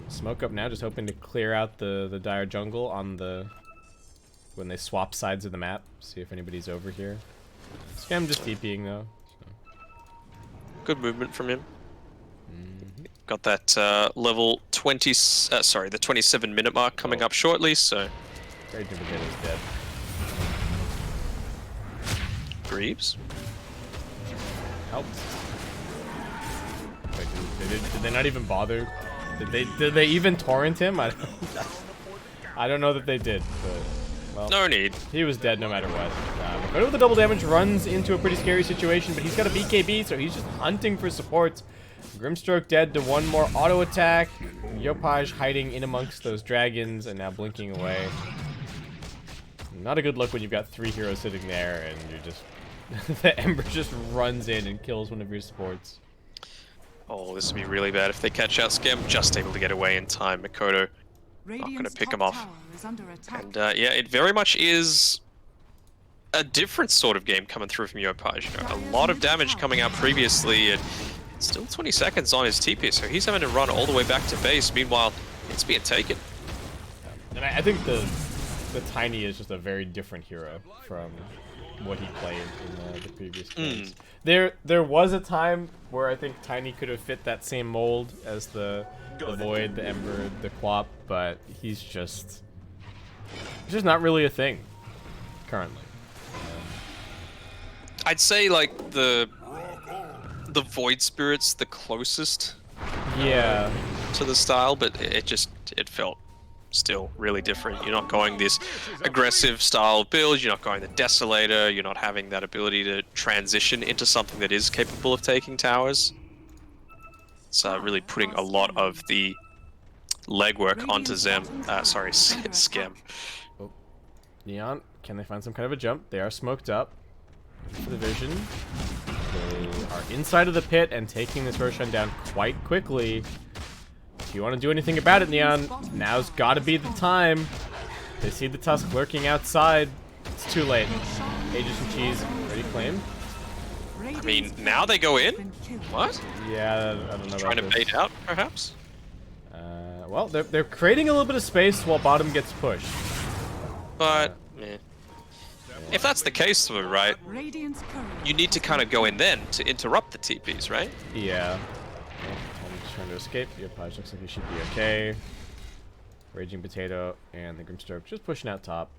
Smoke up now, just hoping to clear out the Dire jungle on the when they swap sides of the map. See if anybody's over here. Scam just TPing though. So.
Good movement from him. Got that level the 27-minute mark coming up shortly. So
Raging Potato's dead.
Greaves.
Helps. Wait, did they not even bother? Did they even torrent him? I don't know that they did, but well,
No need.
he was dead no matter what. But with the double damage, runs into a pretty scary situation, but he's got a BKB, so he's just hunting for supports. Grimstroke dead to one more auto attack. Yopaj hiding in amongst those dragons and now blinking away. Not a good look when you've got 3 heroes sitting there and you're just the Ember just runs in and kills one of your supports.
Oh, this would be really bad if they catch out Scam. Just able to get away in time. Makoto not going to pick him off. And yeah, it very much is a different sort of game coming through from Yopaj. You know, a lot of damage coming out previously, and still 20 seconds on his TP, so he's having to run all the way back to base. Meanwhile, it's being taken.
And I think the Tiny is just a very different hero from what he played in the previous games. There was a time where I think Tiny could have fit that same mold as the Void, the Ember, the Quap, but he's just not really a thing currently.
I'd say like the Void Spirit's the closest
Yeah.
to the style, but it felt still really different. You're not going this aggressive style build, you're not going the Desolator, you're not having that ability to transition into something that is capable of taking towers. It's really putting a lot of the legwork onto Scam.
Oh. Neon, can they find some kind of a jump? They are smoked up. For the vision. They are inside of the pit and taking this Roshan down quite quickly. If you want to do anything about it, Neon, now's gotta be the time. They see the Tusk lurking outside. It's too late. Aegis and Cheese already claimed.
I mean, now they go in? What?
Yeah, I don't know
Trying to
about this.
bait out, perhaps?
Well, they're creating a little bit of space while bottom gets pushed.
But, if that's the case, though, right, you need to kind of go in then to interrupt the TPs, right?
Yeah. I'm just trying to escape. Yopaj looks like he should be okay. Raging Potato and the Grimstroke just pushing out top.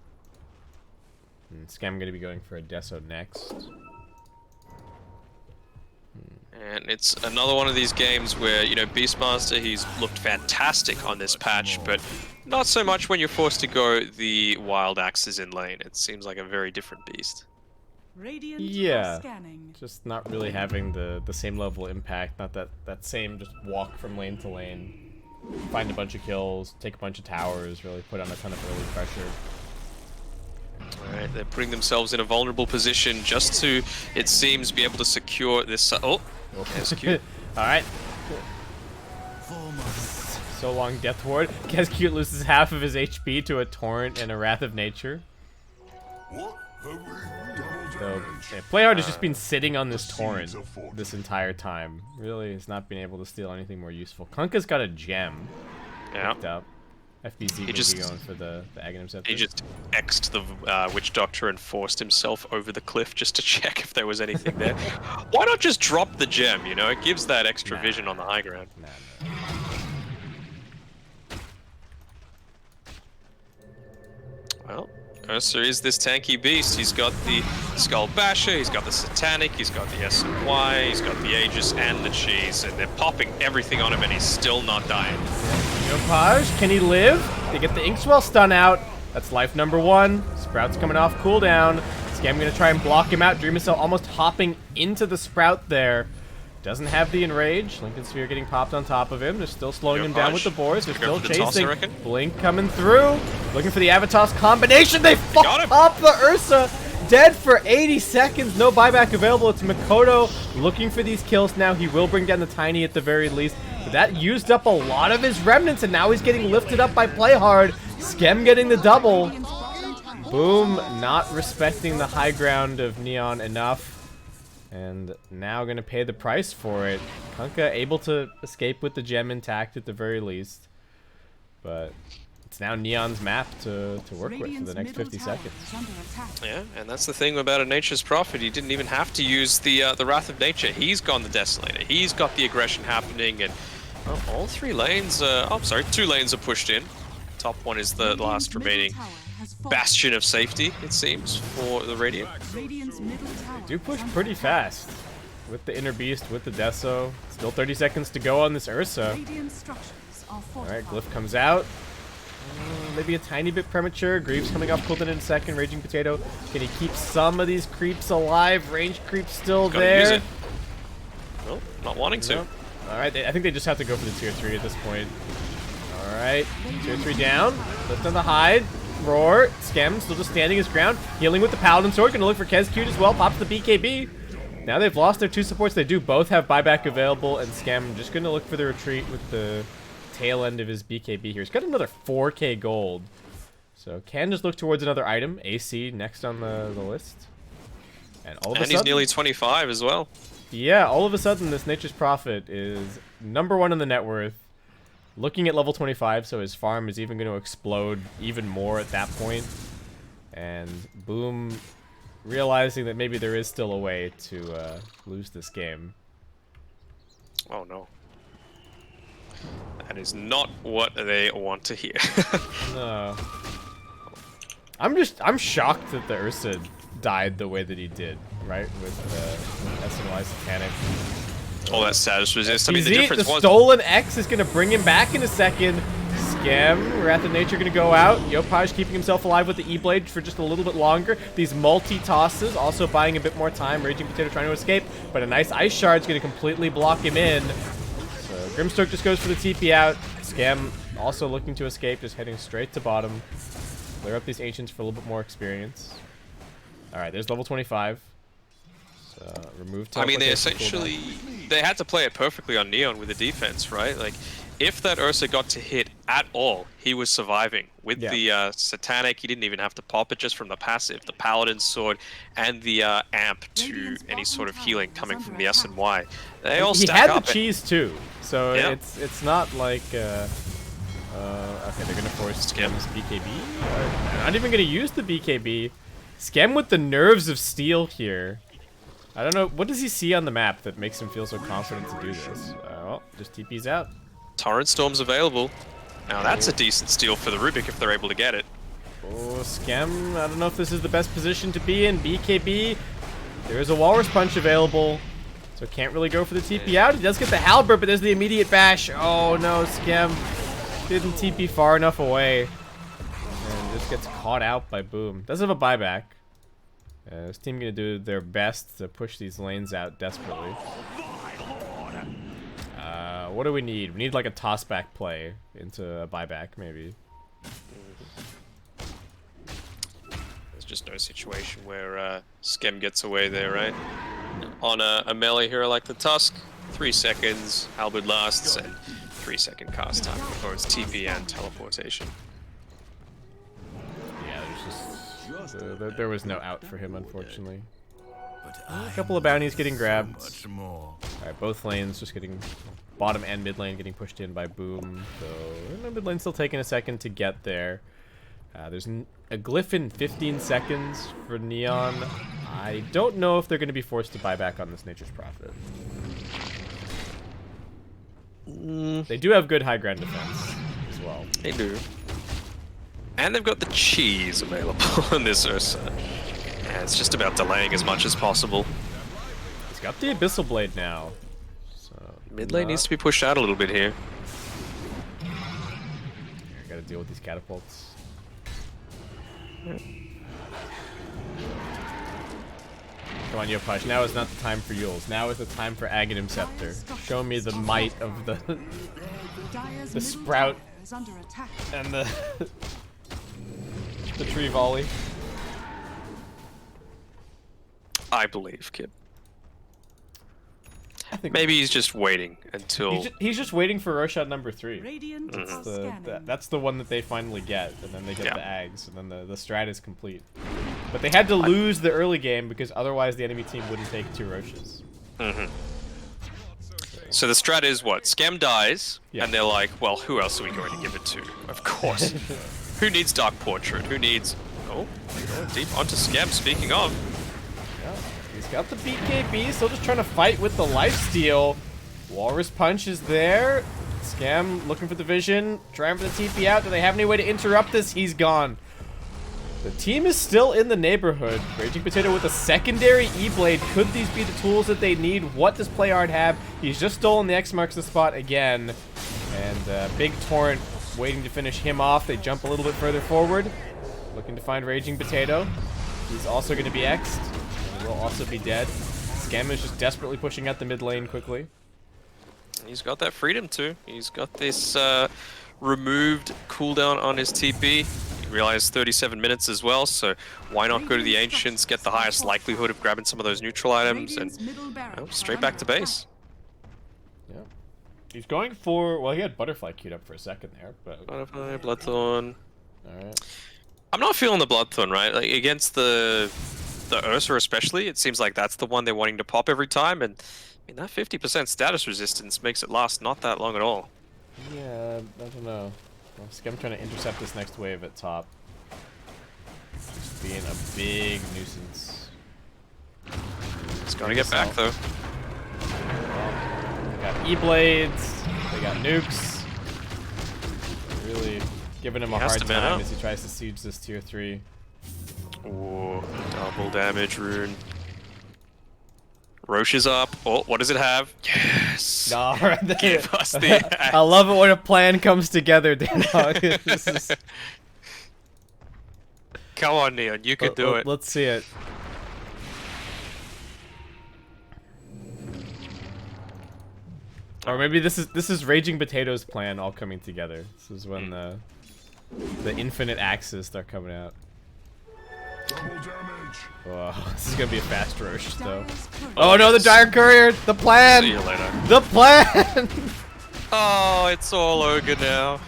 And Scam going to be going for a Deso next.
And it's another one of these games where, you know, Beastmaster, he's looked fantastic on this patch, but not so much when you're forced to go the wild axes in lane. It seems like a very different beast.
Yeah, just not really having the same level of impact, not that same just walk from lane to lane, find a bunch of kills, take a bunch of towers, really put on a ton of early pressure.
Alright, they're putting themselves in a vulnerable position just to, it seems, be able to secure this. Execute.
Alright. So long, Death Ward. Kescute loses half of his HP to a Torrent and a Wrath of Nature. So, yeah, Playhard has just been sitting on this Torrent this entire time. Really has not been able to steal anything more useful. Kunkka's got a gem picked up. FBZ going to be going for the Aghanim Scepter.
He just X'd the Witch Doctor and forced himself over the cliff just to check if there was anything there. Why not just drop the gem, you know? It gives that extra vision on the high ground. Well, Ursa is this tanky beast. He's got the Skull Basher, he's got the Satanic, he's got the SY, he's got the Aegis and the Cheese, and they're popping everything on him and he's still not dying.
Yopaj, can he live? They get the Inkswell stun out. That's life number 1. Sprout's coming off cooldown. Scam gonna try and block him out. Dream Cell almost hopping into the Sprout there. Doesn't have the Enrage. Lincoln Sphere getting popped on top of him. They're still slowing him down with the boars. They're still chasing. Blink coming through. Looking for the Avatos combination. They fucked up the Ursa. Dead for 80 seconds. No buyback available. It's Makoto looking for these kills now. He will bring down the Tiny at the very least. But that used up a lot of his remnants, and now he's getting lifted up by Playhard. Skem getting the double. Boom, not respecting the high ground of Neon enough. And now going to pay the price for it. Kunkka able to escape with the gem intact at the very least. But it's now Neon's map to work with for the next 50 seconds.
Yeah, and that's the thing about a Nature's Prophet. He didn't even have to use the Wrath of Nature. He's gone the Desolator. He's got the aggression happening, and Oh, all 3 lanes, oh, sorry, 2 lanes are pushed in. Top one is the last remaining bastion of safety, it seems, for the Radiant.
Radiant's middle tower
Do push
is under
pretty
attack.
fast. With the Inner Beast, with the Deso. Still 30 seconds to go on this Ursa.
Radiant structures are
Alright,
fortified.
Glyph comes out. Maybe a tiny bit premature. Greaves coming off cooldown in a second. Raging Potato. Can he keep some of these creeps alive? Range creep still
Gotta
there.
use it. Well, not wanting to.
Nope. Alright, I think they just have to go for the tier 3 at this point. Alright, tier 3 down. Lift on the hide. Roar. Skem still just standing his ground. Healing with the Paladin Sword. Gonna look for Kezcute as well. Pops the BKB. Now they've lost their 2 supports. They do both have buyback available. And Skem just gonna look for the retreat with the tail end of his BKB here. He's got another 4k gold. So can just look towards another item. AC next on the list. And all of a
And
sudden,
he's nearly 25 as well.
yeah, all of a sudden this Nature's Prophet is #1 in the net worth. Looking at level 25, so his farm is even going to explode even more at that point. And Boom, realizing that maybe there is still a way to lose this game.
Oh no. That is not what they want to hear.
No. I'm shocked that the Ursa died the way that he did, right? With SNY Satanic.
All that status resist. I mean, the
Easy.
difference
The
was...
stolen X is going to bring him back in a second. Skem, Wrath of Nature going to go out. Yopaj keeping himself alive with the E-Blade for just a little bit longer. These multi-tosses also buying a bit more time. Raging Potato trying to escape, but a nice Ice Shard is going to completely block him in. So Grimstroke just goes for the TP out. Skem also looking to escape, just heading straight to bottom. Clear up these Ancients for a little bit more experience. Alright, there's level 25. So remove
I mean, they
teleportation
essentially...
cooldown.
They had to play it perfectly on Neon with the defense, right? Like, if that Ursa got to hit at all, he was surviving. With the Satanic, he didn't even have to pop it just from the passive, the Paladin's Sword, and the Amp to any sort of healing coming from the SNY. They all
He
stack
had
up.
the cheese too, so
Yeah.
it's not like okay, they're gonna force Skem's BKB. They're not even gonna use the BKB. Skem with the nerves of steel here. I don't know, what does he see on the map that makes him feel so confident to do this? Well, just TP's out.
Torrent Storm's available. Now that's a decent steal for the Rubik if they're able to get it.
Oh, Skem, I don't know if this is the best position to be in. BKB, there is a Walrus Punch available, so can't really go for the TP out. He does get the Halberd, but there's the immediate bash. Oh no, Skem didn't TP far enough away. And just gets caught out by Boom. Does have a buyback. This team gonna do their best to push these lanes out desperately. What do we need? We need like a tossback play into a buyback, maybe.
There's just no situation where Skem gets away there, right? On a melee hero like the Tusk, 3 seconds, Halberd lasts, and 3-second cast time before it's TP and teleportation.
Yeah, there's just there was no out for him, unfortunately. A couple of bounties getting grabbed. Alright, both lanes just getting... Bottom and mid lane getting pushed in by Boom. So, mid lane still taking a second to get there. There's a glyph in 15 seconds for Neon. I don't know if they're going to be forced to buy back on this Nature's Prophet. They do have good high ground defense as well.
They do. And they've got the cheese available in this Ursa. Yeah, it's just about delaying as much as possible.
He's got the Abyssal Blade now.
Mid lane needs to be pushed out a little bit here.
I gotta deal with these catapults. Come on, Yopaj. Now is not the time for Yules. Now is the time for Aghanim Scepter. Show me the might of the
Dire's
the
middle
sprout
tower is under attack.
and the tree volley.
I believe, kid.
I think
Maybe he's just waiting until...
he's just waiting for Rorschach number 3.
Radiant are
That's
scanning.
that's the one that they finally get, and then they get
Yeah.
the Ags, and then the strat is complete. But they had to lose the early game because otherwise the enemy team wouldn't take 2 Roches.
So the strat is what? Skem dies,
Yeah.
and they're like, well, who else are we going to give it to? Of course. Who needs Dark Portrait? Who needs... Oh, going deep onto Skem, speaking of.
Yeah, he's got the BKB, still just trying to fight with the lifesteal. Walrus Punch is there. Scam looking for the vision, trying for the TP out. Do they have any way to interrupt this? He's gone. The team is still in the neighborhood. Raging Potato with a secondary E-Blade. Could these be the tools that they need? What does Playhard have? He's just stolen the X marks the spot again. And Big Torrent waiting to finish him off. They jump a little bit further forward. Looking to find Raging Potato. He's also going to be X'd. And will also be dead. Scam is just desperately pushing out the mid lane quickly.
He's got that freedom too. He's got this removed cooldown on his TP. He realized 37 minutes as well, so why not go to the Ancients, get the highest likelihood of grabbing some of those neutral items, and straight back to base.
Yeah. He's going for, well, he had Butterfly queued up for a second there, but...
Butterfly, Bloodthorn.
Alright.
I'm not feeling the Bloodthorn, right? Like, against the Ursa especially, it seems like that's the one they're wanting to pop every time, and I mean, that 50% status resistance makes it last not that long at all.
Yeah, I don't know. Well, Scam trying to intercept this next wave at top. Just being a big nuisance.
He's gonna get back though.
Well, they got E-Blades, they got nukes. Really giving him a hard time as he tries to siege this tier 3.
Ooh, double damage rune. Roche is up. Oh, what does it have? Yes!
Alright,
Give us the
I love it when a plan comes together, Danog. This is...
Come on, Neon, you can do it.
Let's see it. Or maybe this is Raging Potato's plan all coming together. This is when the infinite axes start coming out. Whoa, this is gonna be a fast Roche though. Oh no, the Dire Courier! The plan!
See you later.
The plan!
Oh, it's all ogre now.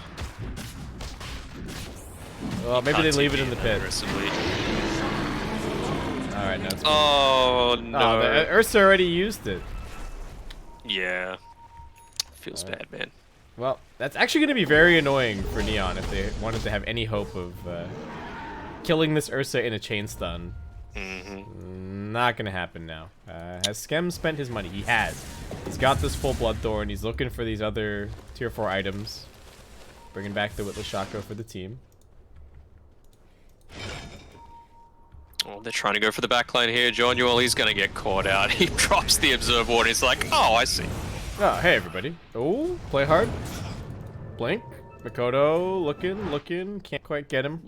Well, maybe they leave it in the pit.
Aggressively.
Alright, now it's
Oh no.
Oh, the Ursa already used it.
Yeah. Feels bad, man.
Well, that's actually going to be very annoying for Neon if they wanted to have any hope of killing this Ursa in a chain stun. Not going to happen now. Has Skem spent his money? He has. He's got this full Bloodthorn. He's looking for these other tier 4 items. Bringing back the Witless Shako for the team.
Oh, they're trying to go for the backline here. John Newell, he's going to get caught out. He drops the Observe Ward. He's like, oh, I see.
Oh, hey, everybody. Oh, play hard. Blink. Mikoto looking. Can't quite get him.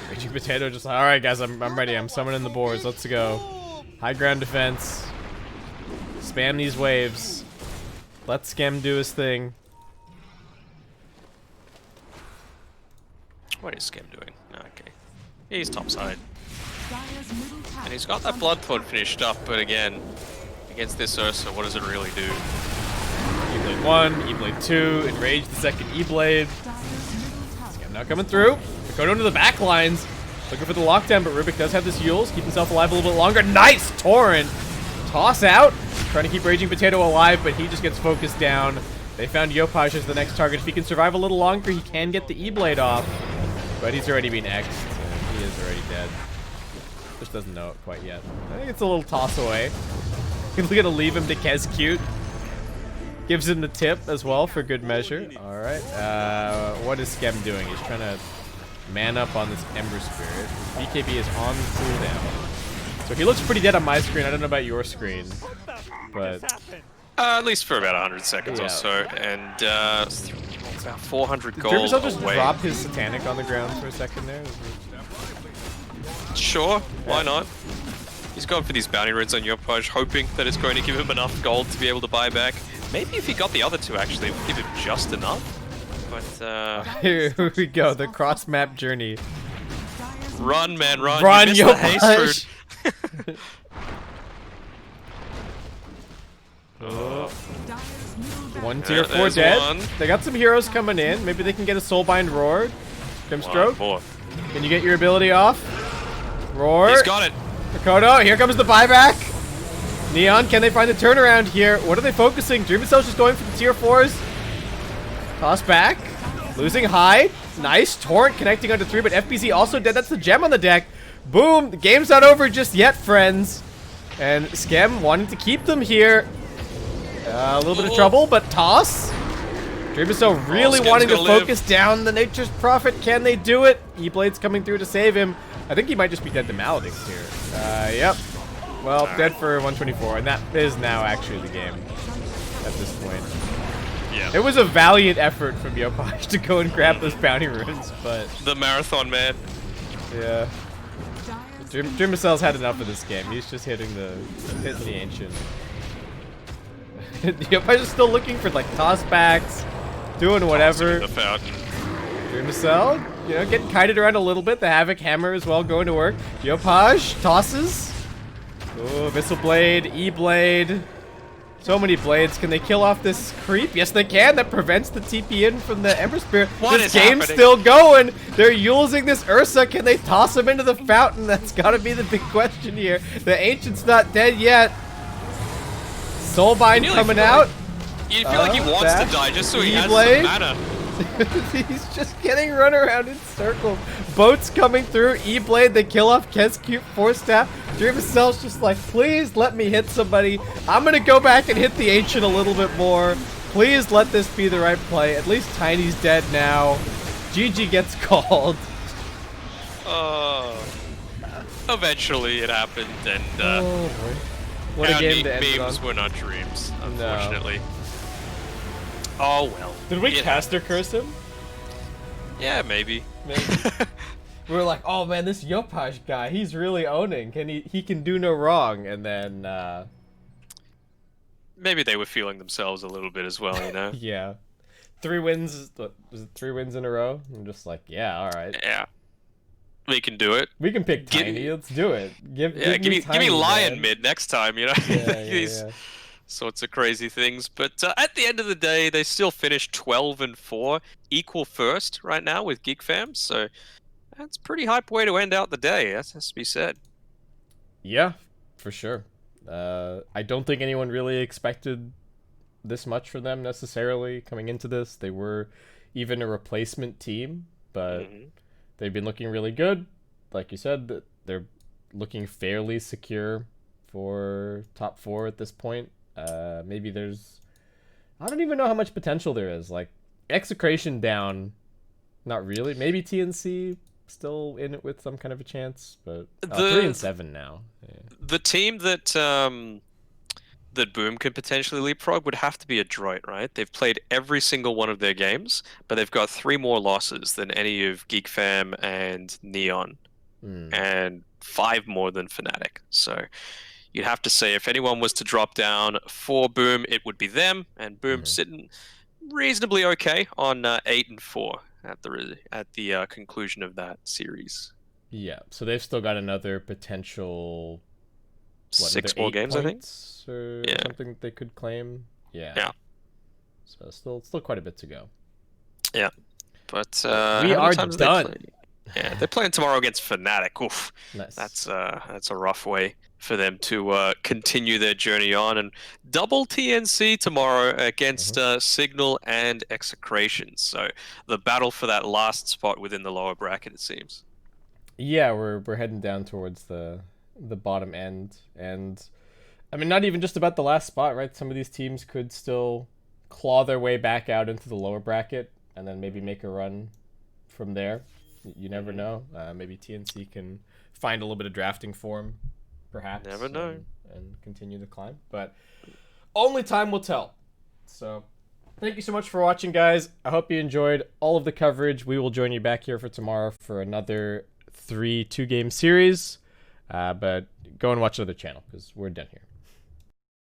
Raging Potato just like, alright, guys, I'm ready. I'm summoning the boards. Let's go. High ground defense. Spam these waves. Let Skem do his thing.
What is Skem doing? Okay. He's topside. And he's got that Bloodthorn finished up, but again, against this Ursa, what does it really do?
E-Blade 1, E-Blade 2, enrage the second E-Blade. Skem now coming through. Mikoto into the back lines. Looking for the lockdown, but Rubik does have this Yules. Keep himself alive a little bit longer. Nice Torrent! Toss out. Trying to keep Raging Potato alive, but he just gets focused down. They found Yopaj as the next target. If he can survive a little longer, he can get the E-Blade off. But he's already been X'd. He is already dead. Just doesn't know it quite yet. I think it's a little toss away. He's gonna leave him to Kescute. Gives him the tip as well for good measure. Alright. What is Skem doing? He's trying to man up on this Ember Spirit. His BKB is on cooldown. So he looks pretty dead on my screen. I don't know about your screen. But
at least for about 100 seconds or so. And it's about 400 gold
I'll just
away.
drop his Satanic on the ground for a second there.
Sure, why not? He's going for these bounty runes on Yopaj, hoping that it's going to give him enough gold to be able to buy back. Maybe if he got the other two, actually, it would give him just enough. But,
here we go, the cross-map journey.
Run, man, run.
Run,
you missed the haste route.
One tier 4 dead.
One.
They got some heroes coming in. Maybe they can get a Soulbind Roar. Grimstroke.
More.
Can you get your ability off? Roar.
He's got it.
Makoto, here comes the buyback. Neon, can they find the turnaround here? What are they focusing? Dream itself just going for the tier 4s. Toss back. Losing high. Nice. Torrent connecting onto 3, but FBZ also dead. That's the gem on the deck. Boom. The game's not over just yet, friends. And Skem wanting to keep them here. A little bit of trouble, but toss. Dreamcell really
Skim's
wanting to
gonna live.
focus down the Nature's Prophet. Can they do it? E-Blade's coming through to save him. I think he might just be dead to Maledicts here. Yep. Well, dead for 124, and that is now actually the game at this point.
Yeah.
It was a valiant effort from Yopaj to go and grab those bounty runes, but
The marathon man.
yeah. Dreamcell's had enough of this game. He's just hitting the ancient. Yopaj is still looking for like tossbacks, doing whatever.
The fountain.
Dreamcell, you know, getting kited around a little bit. The Havoc Hammer as well going to work. Yopaj tosses. Oh, Missile Blade, E-Blade. So many blades. Can they kill off this creep? Yes, they can. That prevents the TP in from the Ember Spirit.
What
this
is
game's
happening?
still going. They're using this Ursa. Can they toss him into the fountain? That's got to be the big question here. The Ancient's not dead yet. Soulbind
Nearly
coming
feel
out.
You feel like he wants
Dash,
to die just so he has
E-Blade.
some mana.
He's just getting run around in circles. Boats coming through. E-Blade, they kill off Kez Cute Force Staff. Dreamcell's just like, please let me hit somebody. I'm gonna go back and hit the Ancient a little bit more. Please let this be the right play. At least Tiny's dead now. GG gets called.
Eventually it happened, and
Oh boy. What a
our
game to end it
memes
on.
were not dreams, unfortunately. Oh well.
Did we
It
caster
happens.
curse him?
Yeah, maybe.
We were like, oh man, this Yopaj guy, he's really owning. He can do no wrong. And then
Maybe they were feeling themselves a little bit as well, you know?
yeah. 3 wins, was it 3 wins in a row? I'm just like, yeah, alright.
Yeah. We can do it.
We can pick
Give-
Tiny, let's do it. Give
Give
Tiny,
me Lion
man.
mid next time, you know?
Yeah,
These
yeah.
sorts of crazy things. But at the end of the day, they still finished 12-4, equal first right now with Geek Fam. So that's a pretty hype way to end out the day. That has to be said.
Yeah, for sure. I don't think anyone really expected this much from them necessarily coming into this. They were even a replacement team, but
Mhm.
they've been looking really good. Like you said, they're looking fairly secure for top 4 at this point. Maybe there's... I don't even know how much potential there is. Like, Execration down, not really. Maybe TNC still in it with some kind of a chance, but 3-7 now. Yeah.
The team that that Boom could potentially leapfrog would have to be Adroit, right? They've played every single one of their games, but they've got 3 more losses than any of Geek Fam and Neon, and 5 more than Fnatic. So you'd have to say if anyone was to drop down for Boom, it would be them, and Boom sitting reasonably okay on 8-4 at the conclusion of that series.
Yeah, so they've still got another potential... What,
6
another
more
8
games, I think.
points or
Yeah.
something that they could claim. Yeah.
Yeah.
So still quite a bit to go.
Yeah, but
We
how many
are
times they
done.
play? Yeah, they're playing tomorrow against Fnatic. Oof,
Nice.
that's a rough way for them to continue their journey on, and double TNC tomorrow against Signal and Execration. So the battle for that last spot within the lower bracket, it seems.
Yeah, we're heading down towards the bottom end, and I mean, not even just about the last spot, right? Some of these teams could still claw their way back out into the lower bracket and then maybe make a run from there. You never know. Maybe TNC can find a little bit of drafting form, perhaps.
Never know.
And continue the climb, but only time will tell. So thank you so much for watching, guys. I hope you enjoyed all of the coverage. We will join you back here for tomorrow for another 3 2-game series. But go and watch another channel because we're done here.